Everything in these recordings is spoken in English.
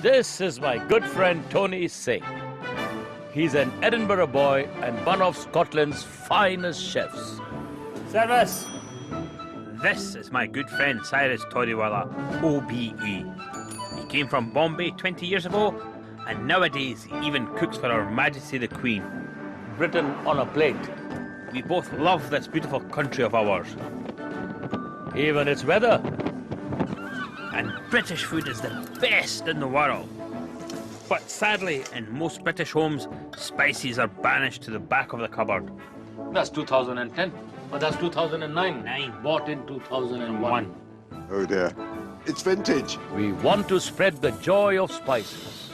This is my good friend Tony Singh. He's an Edinburgh boy and one of Scotland's finest chefs. Service! This is my good friend Cyrus Toriwala, OBE. He came from Bombay 20 years ago, and nowadays he even cooks for Her Majesty the Queen. Britain on a plate. We both love this beautiful country of ours. Even its weather. And British food is the best in the world. But sadly, in most British homes, spices are banished to the back of the cupboard. That's 2010. But that's 2009. Bought in 2001. Oh dear. It's vintage. We want to spread the joy of spices.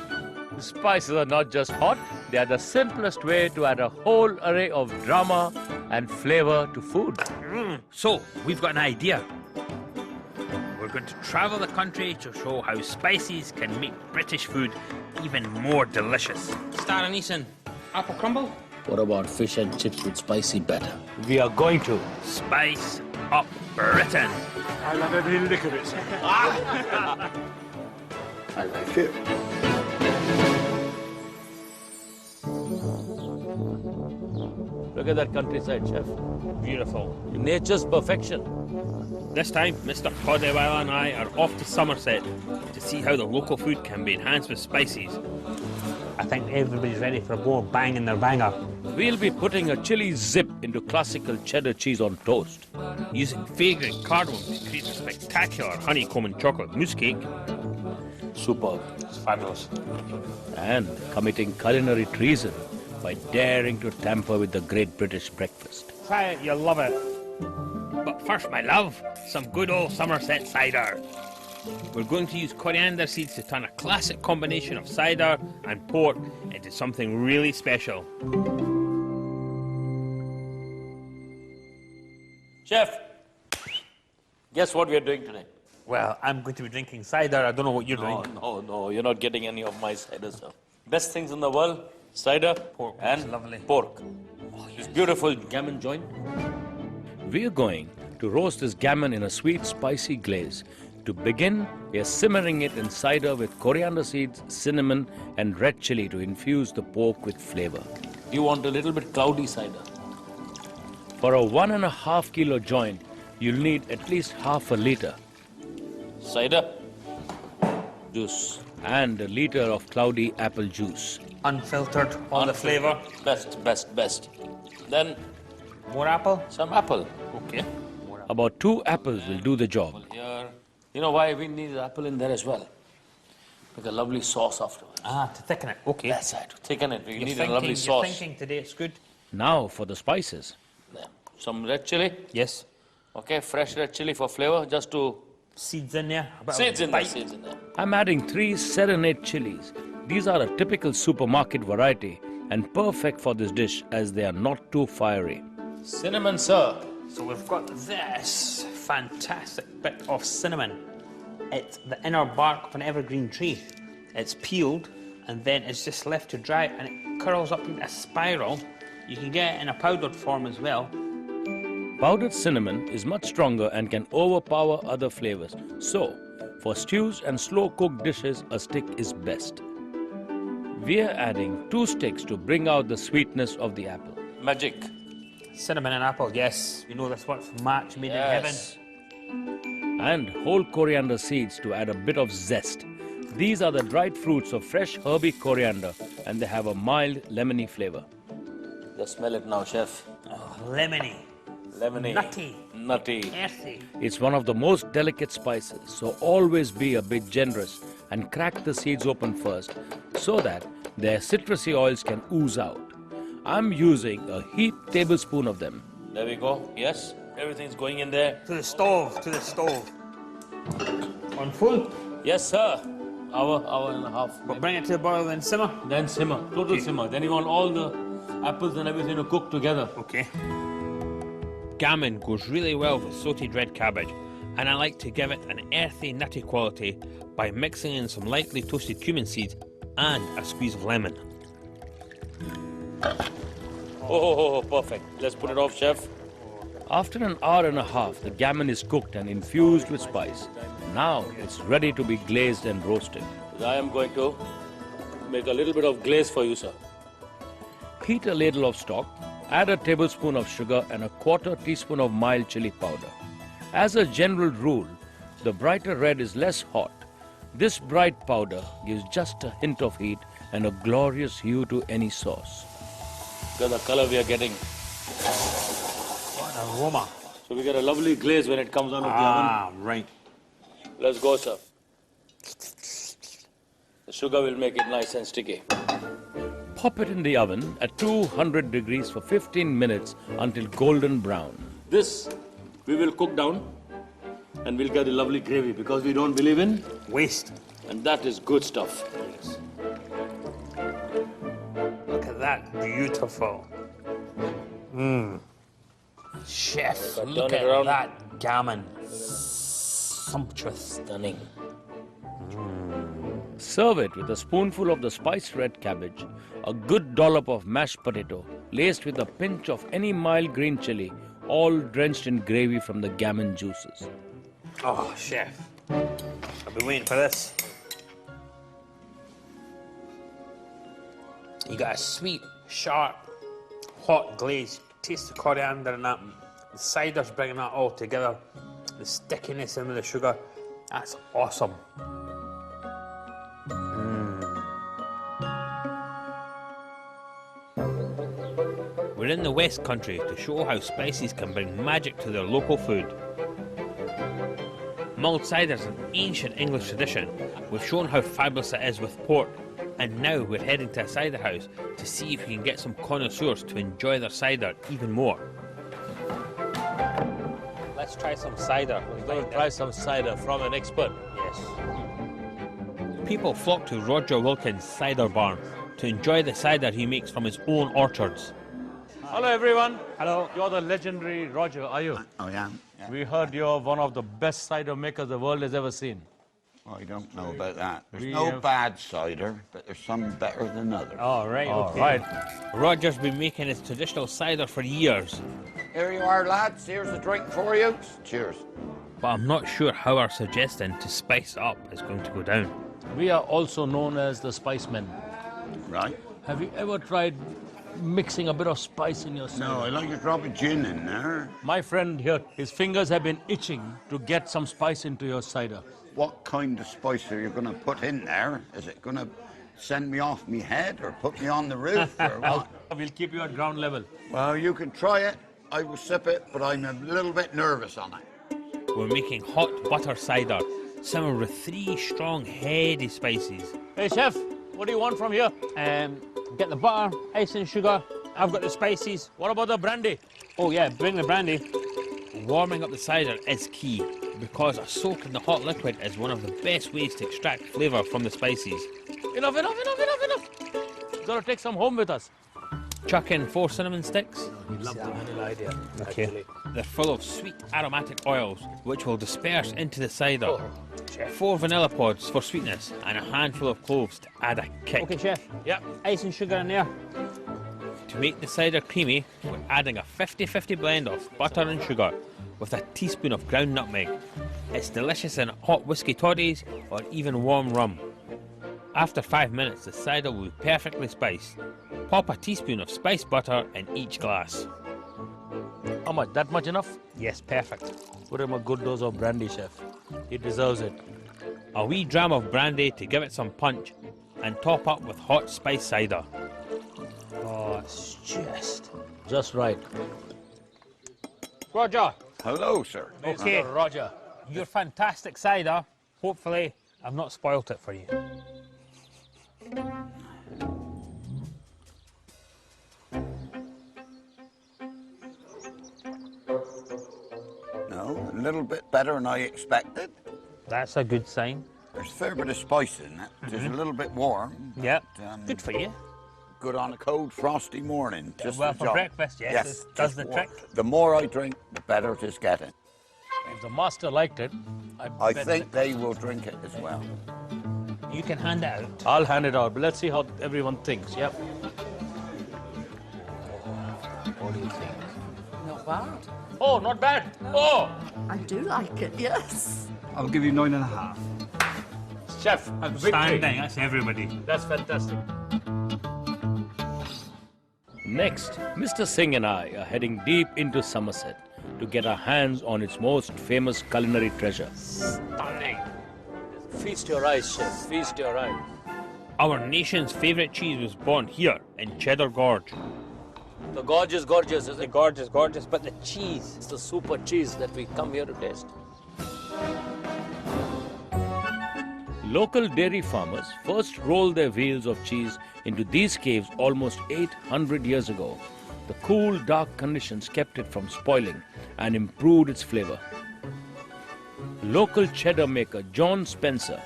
Spices are not just hot, they are the simplest way to add a whole array of drama and flavor to food. So, we've got an idea. We're going to travel the country to show how spices can make British food even more delicious. Star anise, apple crumble. What about fish and chips with spicy batter? We are going to Spice up Britain. I'll have every lick of it, sir. I like it. Look at that countryside, chef. Beautiful. Nature's perfection. This time, Mr. Cardamom and I are off to Somerset to see how the local food can be enhanced with spices. I think everybody's ready for a more bang in their banger. We'll be putting a chili zip into classical cheddar cheese on toast. Using fragrant cardamom to create a spectacular honeycomb and chocolate mousse cake. Superb. It's fabulous. And committing culinary treason by daring to tamper with the great British breakfast. Try it, you'll love it. But first, my love, some good old Somerset cider. We're going to use coriander seeds to turn a classic combination of cider and port into something really special. Chef, guess what we're doing today? Well, I'm going to be drinking cider. I don't know what you're doing. No, you're not getting any of my cider, sir. Best things in the world, cider Pork, and it's lovely. pork. This beautiful gammon joint. We're going to roast this gammon in a sweet, spicy glaze. To begin, we are simmering it in cider with coriander seeds, cinnamon and red chili to infuse the pork with flavor. You want a little bit cloudy cider? For a 1.5 kilo joint, you'll need at least half a liter. Cider, juice and a liter of cloudy apple juice. Unfiltered, all the flavour. Best. Then More apple? some apple. Okay. About 2 apples will do the job. Here. You know why we need the apple in there as well? Make a lovely sauce afterwards. Ah, to thicken it. Okay. That's right. To thicken it, we You're need a lovely You're sauce. thinking today, it's good. Now for the spices. There. Some red chili. Yes. Okay, fresh red chili for flavor, just to... Seeds in there. A bit of Seeds in there, bite. seeds in there. I'm adding 3 serenade chilies. These are a typical supermarket variety and perfect for this dish as they are not too fiery. Cinnamon, sir. So we've got this fantastic bit of cinnamon. It's the inner bark of an evergreen tree. It's peeled and then it's just left to dry and it curls up into a spiral. You can get it in a powdered form as well. Powdered cinnamon is much stronger and can overpower other flavors. So, for stews and slow-cooked dishes, a stick is best. We're adding 2 sticks to bring out the sweetness of the apple. Magic. Cinnamon and apple, yes. You know this works match made in heaven. Yes. And whole coriander seeds to add a bit of zest. These are the dried fruits of fresh herby coriander and they have a mild lemony flavor. Just smell it now, chef. Oh, lemony. Lemony. Nutty. Nutty. Earthy. It's one of the most delicate spices, so always be a bit generous and crack the seeds open first so that their citrusy oils can ooze out. I'm using a heaped tablespoon of them. There we go. Yes, everything's going in there. To the stove. On full. Yes, sir. Hour and a half. But bring it to the boil and simmer. Then simmer, total simmer. Then you want all the apples and everything to cook together. Okay. Gammon goes really well with sautéed red cabbage, and I like to give it an earthy, nutty quality by mixing in some lightly toasted cumin seeds and a squeeze of lemon. Oh, perfect. Let's put it off, chef. After an hour and a half, the gammon is cooked and infused with spice. Now it's ready to be glazed and roasted. I am going to make a little bit of glaze for you, sir. Heat a ladle of stock, add a tablespoon of sugar and a quarter teaspoon of mild chili powder. As a general rule, the brighter red is less hot. This bright powder gives just a hint of heat and a glorious hue to any sauce. Look at the color we are getting. What an aroma. So we get a lovely glaze when it comes out of the oven. Ah, right. Let's go, sir. The sugar will make it nice and sticky. Pop it in the oven at 200 degrees for 15 minutes until golden brown. This we will cook down and we'll get a lovely gravy because we don't believe in Waste. and that is good stuff. Look at that. Beautiful. Chef, Turn look it at around. that gammon. Sumptuous. Stunning. Serve it with a spoonful of the spiced red cabbage, a good dollop of mashed potato, laced with a pinch of any mild green chili, all drenched in gravy from the gammon juices. Oh, chef. I've been waiting for this. You got a sweet, sharp, hot glaze. Taste the coriander and that. The cider's bringing that all together. The stickiness in with the sugar. That's awesome. We're in the West Country to show how spices can bring magic to their local food. Mulled cider is an ancient English tradition. We've shown how fabulous it is with port, and now we're heading to a cider house to see if we can get some connoisseurs to enjoy their cider even more. Let's try some cider. We're going to try some cider from an expert. Yes. People flock to Roger Wilkins' cider barn to enjoy the cider he makes from his own orchards. Hello, everyone. Hello. You're the legendary Roger, are you? I am. Yeah. We heard you're one of the best cider makers the world has ever seen. I don't know about that. There's We no have- bad cider, but there's some better than others. All right, All okay. right. Roger's been making his traditional cider for years, Here you are, lads. Here's a drink for you. Cheers. but I'm not sure how our suggestion to spice up is going to go down. We are also known as the Spice Men. Right. Have you ever tried mixing a bit of spice in your cider? No, I like to drop a gin in there. My friend here, his fingers have been itching to get some spice into your cider. What kind of spice are you going to put in there? Is it going to send me off me head or put me on the roof or what? We'll keep you at ground level. Well, you can try it. I will sip it, but I'm a little bit nervous on it. We're making hot butter cider, simmered with 3 strong, heady spices. Hey, chef, what do you want from here? Get the butter, ice and sugar. I've got the spices. What about the brandy? Oh yeah, bring the brandy. Warming up the cider is key because a soak in the hot liquid is one of the best ways to extract flavour from the spices. Enough. Gotta take some home with us. Chuck in 4 cinnamon sticks. We love the vanilla idea, Okay. They're full of sweet aromatic oils which will disperse into the cider. 4 vanilla pods for sweetness and a handful of cloves to add a kick. Okay, chef. Yeah. Ice and sugar in there. To make the cider creamy, we're adding a 50-50 blend of butter and sugar with a teaspoon of ground nutmeg. It's delicious in hot whiskey toddies or even warm rum. After 5 minutes, the cider will be perfectly spiced. Pop a teaspoon of spiced butter in each glass. How much? That much enough? Yes, perfect. Put him a good dose of brandy, chef. He deserves it. A wee dram of brandy to give it some punch and top up with hot spiced cider. Oh, it's just right. Roger, Hello, sir. okay, Roger. your fantastic cider. Hopefully, I've not spoilt it for you. No, a little bit better than I expected. That's a good sign. There's a fair bit of spice in it. It's a little bit warm. Yep. Um, Good for you. Good on a cold, frosty morning. Just Well, the for job. breakfast, yes, it does just the warm. trick. The more I drink, the better it is getting. If the master liked it, I bet think they will drink it as well. You can hand it out. I'll hand it out, but let's see how everyone thinks. Yep. What do you think? Not bad. Oh, not bad. Oh, I do like it, yes. I'll give you 9.5. Chef, Outstanding, that's everybody. That's fantastic. Next, Mr. Singh and I are heading deep into Somerset to get our hands on its most famous culinary treasure. Stunning. Feast your eyes, chef. Feast your eyes. Our nation's favourite cheese was born here in Cheddar Gorge. The gorge is gorgeous, isn't The it? gorge is gorgeous, but the cheese. It's the super cheese that we come here to taste. Local dairy farmers first rolled their wheels of cheese into these caves almost 800 years ago. The cool, dark conditions kept it from spoiling and improved its flavor. Local cheddar maker John Spencer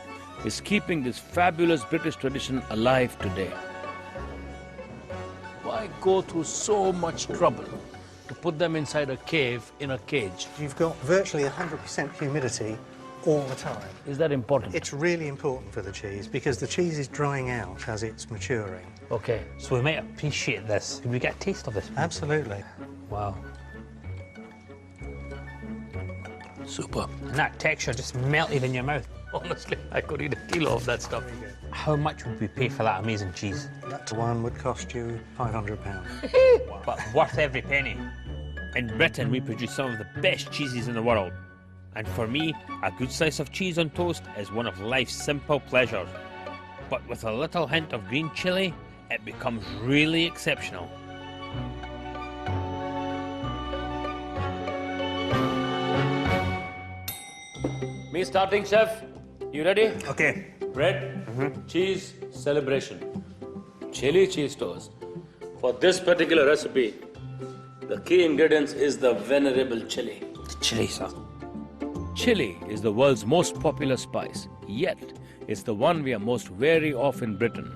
is keeping this fabulous British tradition alive today. Why go through so much trouble to put them inside a cave in a cage? You've got virtually 100% humidity all the time. Is that important? It's really important for the cheese because the cheese is drying out as it's maturing. Okay. So we might appreciate this. Can we get a taste of this? Absolutely. Wow. Super. And that texture just melted in your mouth. Honestly, I could eat a kilo of that stuff. How much would we pay for that amazing cheese? That one would cost you £500. But worth every penny. In Britain, we produce some of the best cheeses in the world. And for me, a good slice of cheese on toast is one of life's simple pleasures. But with a little hint of green chilli, it becomes really exceptional. Me starting, chef? You ready? Okay. Bread, cheese, celebration. Chili cheese toast. For this particular recipe, the key ingredients is the venerable chili. Chili, sir. Chili is the world's most popular spice, yet it's the one we are most wary of in Britain.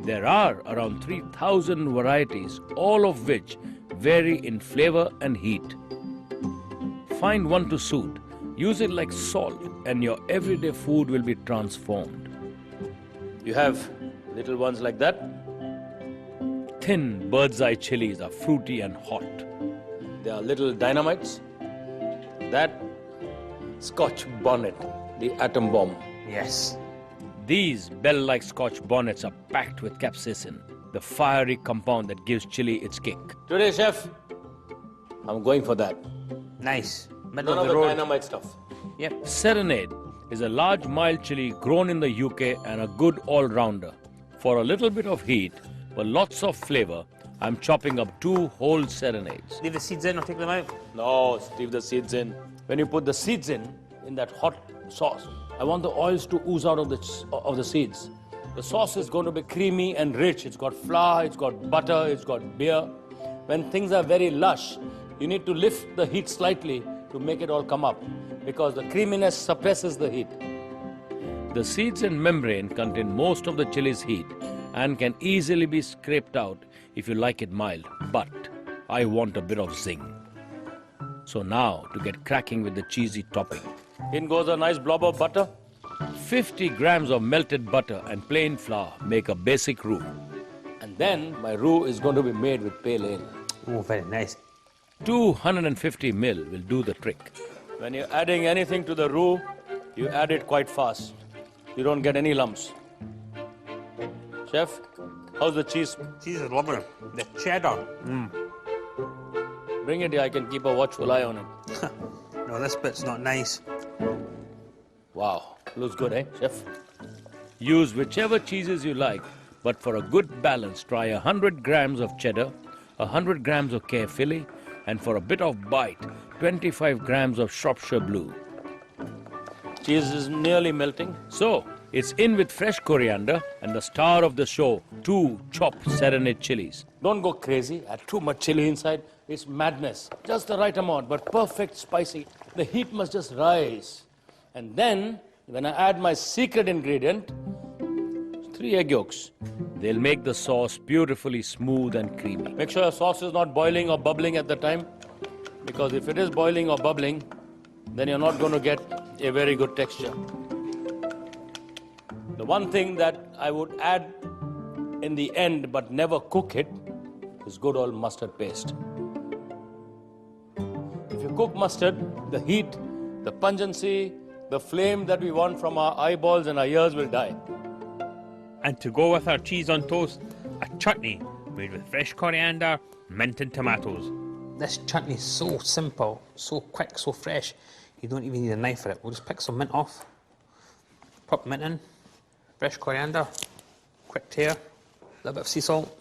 There are around 3,000 varieties, all of which vary in flavor and heat. Find one to suit. Use it like salt and your everyday food will be transformed. You have little ones like that. Thin bird's eye chilies are fruity and hot. They are little dynamites. That Scotch bonnet, the atom bomb. Yes. These bell-like Scotch bonnets are packed with capsaicin, the fiery compound that gives chili its kick. Today, chef, I'm going for that. Nice. Middle None of of the the road. dynamite stuff. Yep. Serenade is a large mild chili grown in the UK and a good all-rounder. For a little bit of heat, but lots of flavor, I'm chopping up 2 whole serenades. Leave the seeds in or take them out? No, leave the seeds in. When you put the seeds in that hot sauce, I want the oils to ooze out of the seeds. The sauce is going to be creamy and rich. It's got flour, it's got butter, it's got beer. When things are very lush, you need to lift the heat slightly to make it all come up, because the creaminess suppresses the heat. The seeds and membrane contain most of the chili's heat and can easily be scraped out if you like it mild, but I want a bit of zing. So now to get cracking with the cheesy topping. In goes a nice blob of butter. 50 grams of melted butter and plain flour make a basic roux. And then my roux is going to be made with pale ale. Oh, very nice. 250 ml will do the trick. When you're adding anything to the roux, you add it quite fast. You don't get any lumps. Chef, how's the cheese? Cheese is lovely. The cheddar. Bring it here, I can keep a watchful eye on it. No, this bit's not nice. Wow, looks good, eh, chef? Use whichever cheeses you like, but for a good balance, try 100 grams of cheddar, 100 grams of Caerphilly, and for a bit of bite, 25 grams of Shropshire Blue. Cheese is nearly melting, so it's in with fresh coriander and the star of the show, 2 chopped serenade chilies. Don't go crazy, add too much chili inside. It's madness. Just the right amount, but perfect spicy. The heat must just rise. And then, when I add my secret ingredient, 3 egg yolks. They'll make the sauce beautifully smooth and creamy. Make sure your sauce is not boiling or bubbling at the time, because if it is boiling or bubbling, then you're not going to get a very good texture. The one thing that I would add in the end but never cook it is good old mustard paste. If you cook mustard, the heat the pungency, the flame that we want from our eyeballs and our ears will die. And to go with our cheese on toast, a chutney made with fresh coriander, mint and tomatoes. This chutney is so simple, so quick, so fresh, you don't even need a knife for it. We'll just pick some mint off, pop mint in, fresh coriander, quick tear, a little bit of sea salt.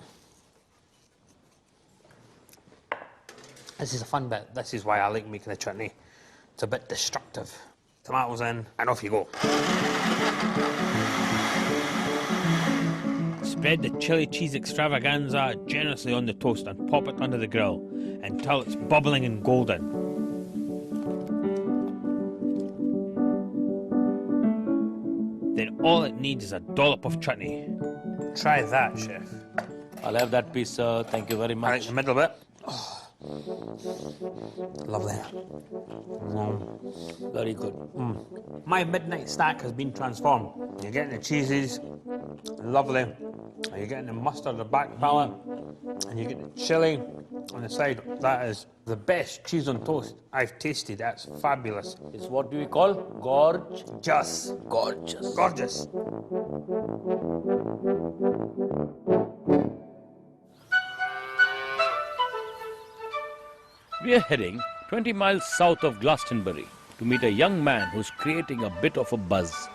This is a fun bit. This is why I like making the chutney. It's a bit destructive. Tomatoes in, and off you go. Spread the chili cheese extravaganza generously on the toast and pop it under the grill until it's bubbling and golden. Then all it needs is a dollop of chutney. Try that, chef. I'll have that piece, sir. Thank you very I like much. the middle bit. Lovely. Very good. My midnight snack has been transformed. You're getting the cheeses, lovely. You're getting the mustard, the back palate, and you're getting the chili on the side. That is the best cheese on toast I've tasted. That's fabulous. It's what do we call? Gorge. Just Gorgeous. gorgeous. We are heading 20 miles south of Glastonbury to meet a young man who's creating a bit of a buzz.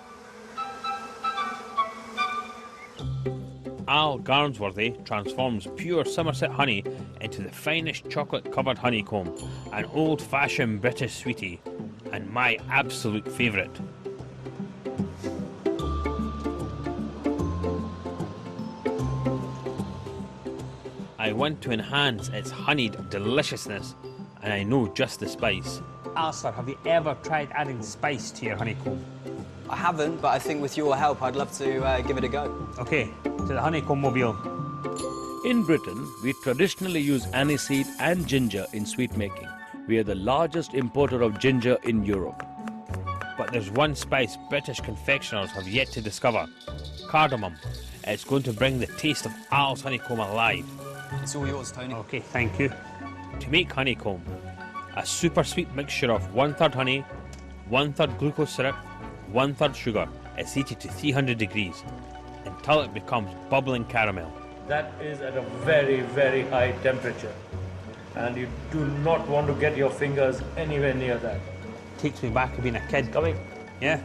Al Garnsworthy transforms pure Somerset honey into the finest chocolate-covered honeycomb, an old-fashioned British sweetie, and my absolute favourite. I want to enhance its honeyed deliciousness, and I know just the spice. Alistair, have you ever tried adding spice to your honeycomb? I haven't, but I think with your help, I'd love to give it a go. Okay, to the honeycomb mobile. In Britain, we traditionally use aniseed and ginger in sweet making. We are the largest importer of ginger in Europe. But there's one spice British confectioners have yet to discover: cardamom. It's going to bring the taste of Al's honeycomb alive. It's all yours, Tony. Okay, thank you. To make honeycomb, a super sweet mixture of 1/3 honey, 1/3 glucose syrup, 1/3 sugar is heated to 300 degrees until it becomes bubbling caramel. That is at a very, very high temperature. And you do not want to get your fingers anywhere near that. Takes me back to being a kid. Coming. Yeah,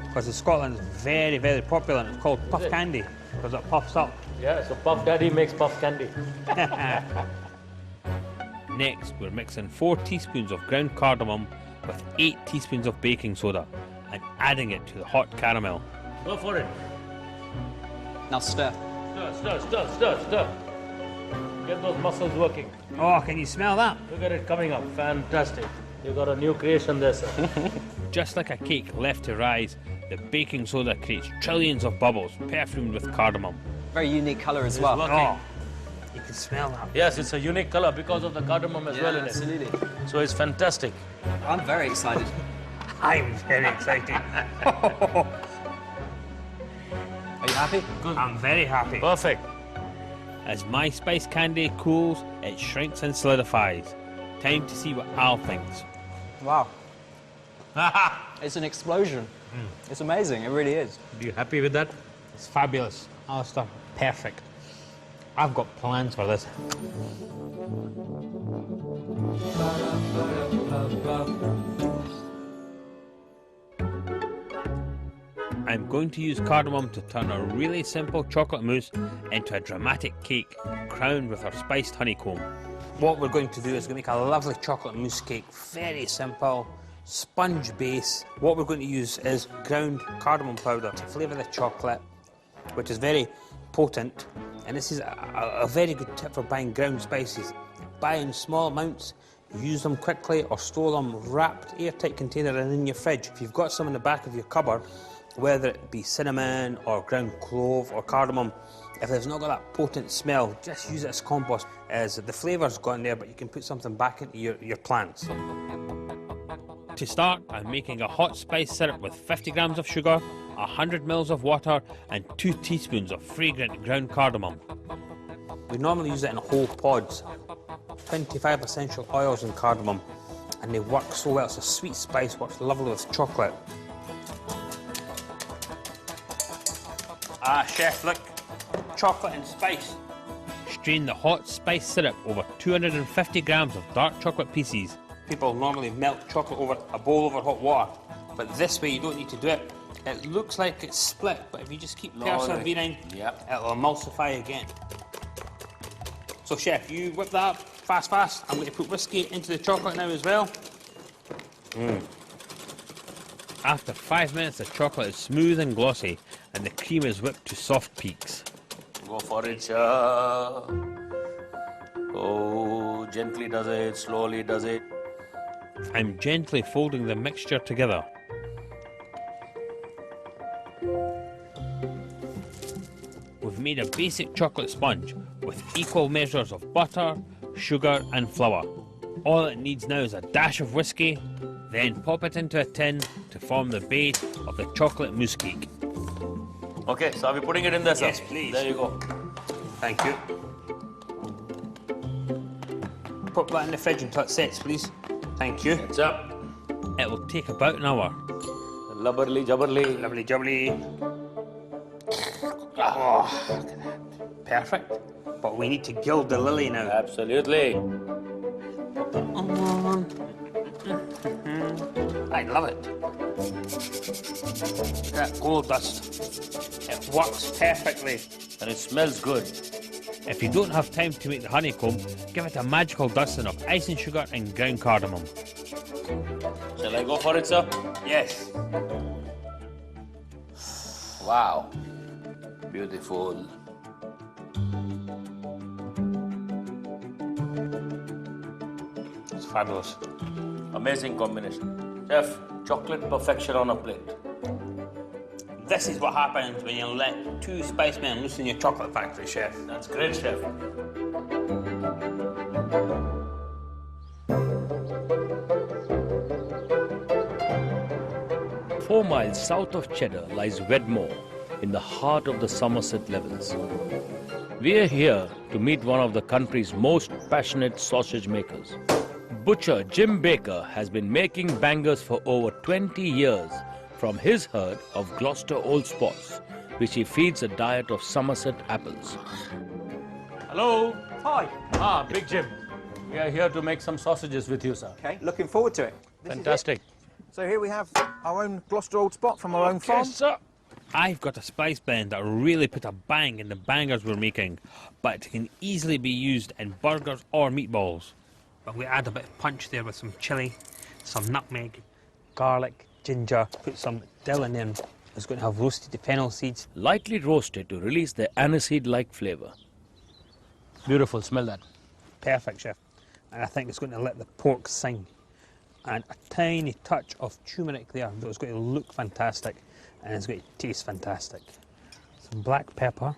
because in Scotland it's very, very popular and it's called puff candy because it puffs up. Yeah, so Puff Daddy makes puff candy. Next, we're mixing 4 teaspoons of ground cardamom with 8 teaspoons of baking soda and adding it to the hot caramel. Go for it. Now stir. Stir, stir, stir, stir, stir. Get those muscles working. Oh, can you smell that? Look at it coming up. Fantastic. You got a new creation there, sir. Just like a cake left to rise, the baking soda creates trillions of bubbles perfumed with cardamom. Very unique colour as well. Oh, you can smell that. Yes, it's a unique color because of the cardamom as well in it. Absolutely. So it's fantastic. I'm very excited. I'm very excited. Are you happy? I'm very happy. Perfect. As my spice candy cools, it shrinks and solidifies. Time to see what Al thinks. Wow. It's an explosion. It's amazing, it really is. Are you happy with that? It's fabulous. Alistair, perfect. I've got plans for this. I'm going to use cardamom to turn a really simple chocolate mousse into a dramatic cake crowned with our spiced honeycomb. What we're going to do is make a lovely chocolate mousse cake. Very simple, sponge base. What we're going to use is ground cardamom powder to flavour the chocolate, which is very potent. And this is a very good tip for buying ground spices. Buy in small amounts, use them quickly, or store them wrapped airtight container and in your fridge. If you've got some in the back of your cupboard, whether it be cinnamon or ground clove or cardamom, if it's not got that potent smell, just use it as compost, as the flavour's gone there, but you can put something back into your plants. To start, I'm making a hot spice syrup with 50 grams of sugar, 100 mils of water and 2 teaspoons of fragrant ground cardamom. We normally use it in whole pods. 25 essential oils and cardamom, and they work so well. It's a sweet spice, works lovely with chocolate. Ah, chef, look. Chocolate and spice. Strain the hot spice syrup over 250 grams of dark chocolate pieces. People normally melt chocolate over a bowl over hot water, but this way you don't need to do it. It looks like it's split, but if you just keep persevering, it'll emulsify again. So chef, you whip that up fast. I'm going to put whiskey into the chocolate now as well. After 5 minutes, the chocolate is smooth and glossy, and the cream is whipped to soft peaks. Go for it, sir. Oh, gently does it, slowly does it. I'm gently folding the mixture together. We've made a basic chocolate sponge with equal measures of butter, sugar and flour. All it needs now is a dash of whiskey, then pop it into a tin to form the base of the chocolate mousse cake. Okay, so are we putting it in there, sir? Yes, please. There you go. Thank you. Put that in the fridge until it sets, please. Thank you. It's up. It will take about an hour. Lubberly jubberly. Lovely jubbly. Oh, look at that. Perfect. But we need to gild the lily now. Absolutely. I love it. That gold dust. It works perfectly. And it smells good. If you don't have time to make the honeycomb, give it a magical dusting of icing sugar and ground cardamom. Shall I go for it, sir? Yes. Wow. Beautiful. It's fabulous. Amazing combination. Chef, chocolate perfection on a plate. This is what happens when you let two spice men loose in your chocolate factory, chef. That's great, chef. 4 miles south of Cheddar lies Wedmore, in the heart of the Somerset levels. We are here to meet one of the country's most passionate sausage makers. Butcher Jim Baker has been making bangers for over 20 years from his herd of Gloucester Old Spots, which he feeds a diet of Somerset apples. Hello. Hi. Ah, Big Jim. We are here to make some sausages with you, sir. Okay, looking forward to it. This is it. Fantastic. So here we have our own Gloucester Old Spot from our own farm. Yes, sir. I've got a spice blend that really put a bang in the bangers we're making, but it can easily be used in burgers or meatballs. But we add a bit of punch there with some chilli, some nutmeg, garlic, ginger, put some dill in there. It's going to have roasted fennel seeds. Lightly roasted to release the aniseed-like flavour. Beautiful. Smell that. Perfect, chef. And I think it's going to let the pork sing. And a tiny touch of turmeric there, so it's going to look fantastic and it's going to taste fantastic. Some black pepper,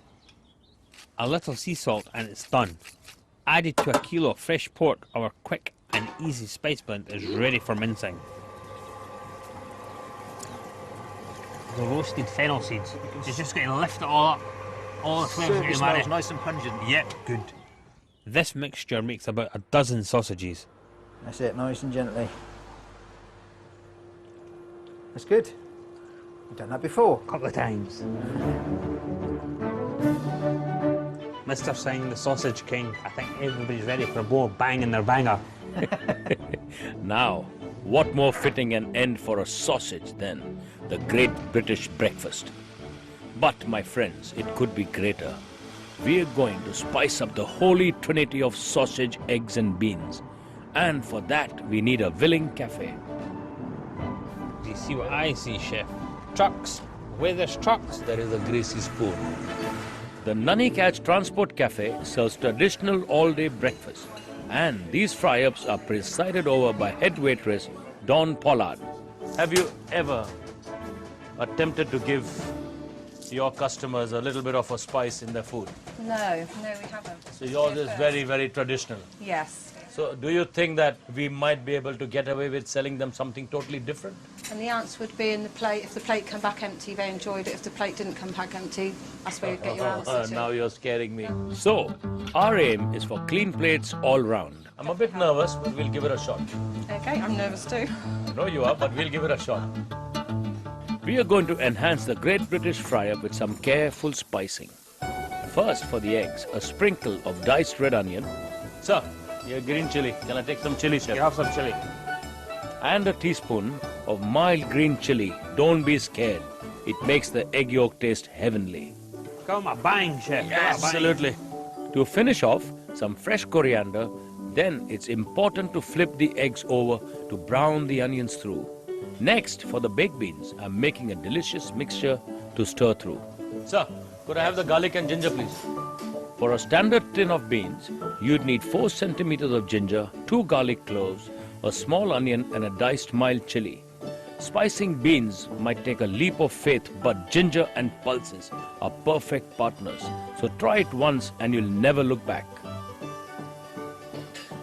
a little sea salt, and it's done. Added to a kilo of fresh pork, our quick and easy spice blend is ready for mincing. The roasted fennel seeds, it's just going to lift it all up. All the flavours Certainly going to marry. smells nice and pungent. Yep, good. This mixture makes about a dozen sausages. That's it, nice and gently. That's good. We've done that before. A couple of times. Mr. Singh, the Sausage King, I think everybody's ready for a more bang in their banger. Now, what more fitting an end for a sausage than the great British breakfast? But, my friends, it could be greater. We are going to spice up the holy trinity of sausage, eggs and beans. And for that, we need a willing cafe. Do you see what I see, chef? Trucks. Where there's trucks, there is a greasy spoon. The Nunneycatch Transport Cafe serves traditional all-day breakfast. And these fry-ups are presided over by head waitress Dawn Pollard. Have you ever attempted to give your customers a little bit of a spice in their food? No, we haven't. So yours is very, very traditional. Yes. So do you think that we might be able to get away with selling them something totally different? And the answer would be in the plate. If the plate came back empty, they enjoyed it. If the plate didn't come back empty, that's where you'd get your answer to. Now you're scaring me. So, our aim is for clean plates all round. I'm a bit nervous, but we'll give it a shot. Okay, I'm nervous too. I know you are, but we'll give it a shot. We are going to enhance the Great British fryer with some careful spicing. First, for the eggs, a sprinkle of diced red onion. Sir, your green chili. Can I take some chili, chef? You have some chili. And a teaspoon of mild green chili. Don't be scared. It makes the egg yolk taste heavenly. Come on, bang, chef. Absolutely. To finish off, some fresh coriander. Then it's important to flip the eggs over to brown the onions through. Next, for the baked beans, I'm making a delicious mixture to stir through. Sir, could I have the garlic and ginger, please? For a standard tin of beans, you'd need 4 centimeters of ginger, 2 garlic cloves, a small onion and a diced mild chili. Spicing beans might take a leap of faith, but ginger and pulses are perfect partners. So try it once and you'll never look back.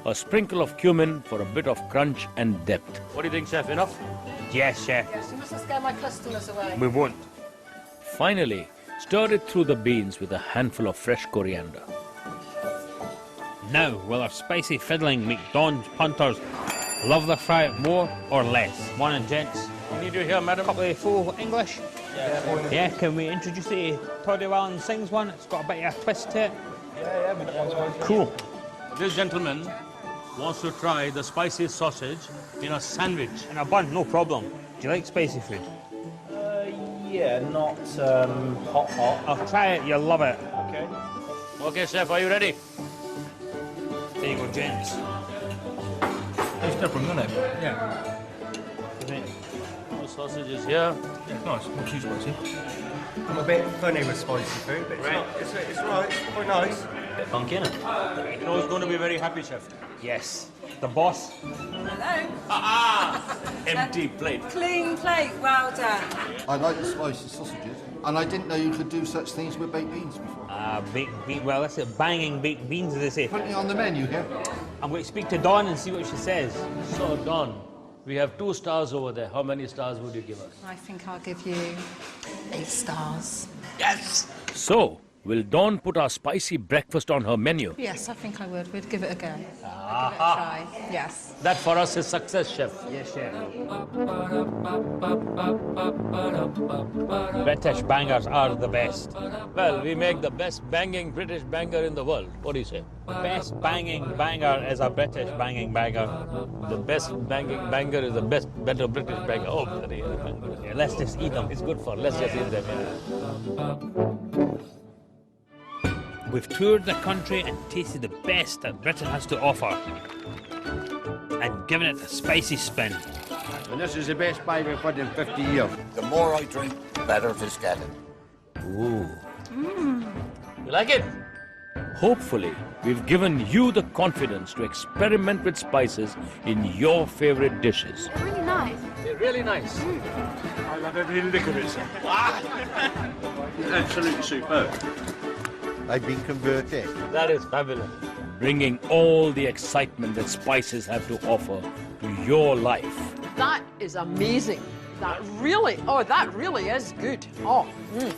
A sprinkle of cumin for a bit of crunch and depth. What do you think, chef? Enough? Yes, chef. Yes, you mustn't scare my customers away. We won't. Finally, stir it through the beans with a handful of fresh coriander. Now, will our spicy fiddling make Don's punters love the fry more or less? Morning, gents. Need you here, madam? Couple of full English? Yeah, can we introduce the Toddy Wallen Sings one? It's got a bit of a twist to it. Yeah, but that one's fine. Cool. This gentleman wants to try the spicy sausage in a sandwich. In a bun, no problem. Do you like spicy food? Yeah, not hot. I'll try it, you'll love it. Okay. Okay, chef, are you ready? There you go, gents. It's different, isn't it? Yeah. The sausage is here. Yeah, nice. Not too spicy. I'm a bit funny with spicy food, but it's right. It's right. It's quite nice. Bit funky, isn't it? You know who's going to be very happy, chef? Yes. The boss. Hello. Empty plate. Clean plate, well done. I like the spicy sausages, and I didn't know you could do such things with baked beans before. Baked beans. Well, that's it. Banging baked beans, as they say. Putting it on the menu here. I'm going to speak to Dawn and see what she says. So, Don, we have 2 stars over there. How many stars would you give us? I think I'll give you 8 stars. Yes! So, will Dawn put our spicy breakfast on her menu? Yes, I think I would. We'd give it a go. Give it a try. Yes. That for us is success, chef. Yes, chef. British bangers are the best. Well, we make the best banging British banger in the world. What do you say? The best banging banger is a British banging banger. The best banging banger is the better British banger. Oh, bloody hell. Yeah, let's just eat them. It's good for. Let's just eat them. We've toured the country and tasted the best that Britain has to offer. And given it a spicy spin. And this is the best pie we've had in 50 years. The more I drink, the better it's getting. Ooh. You like it? Hopefully, we've given you the confidence to experiment with spices in your favorite dishes. Really nice. They're really nice. I love every lick of it, sir. Absolutely superb. I've been converted. That is fabulous. Bringing all the excitement that spices have to offer to your life. That is amazing. That really is good. Oh. Mm.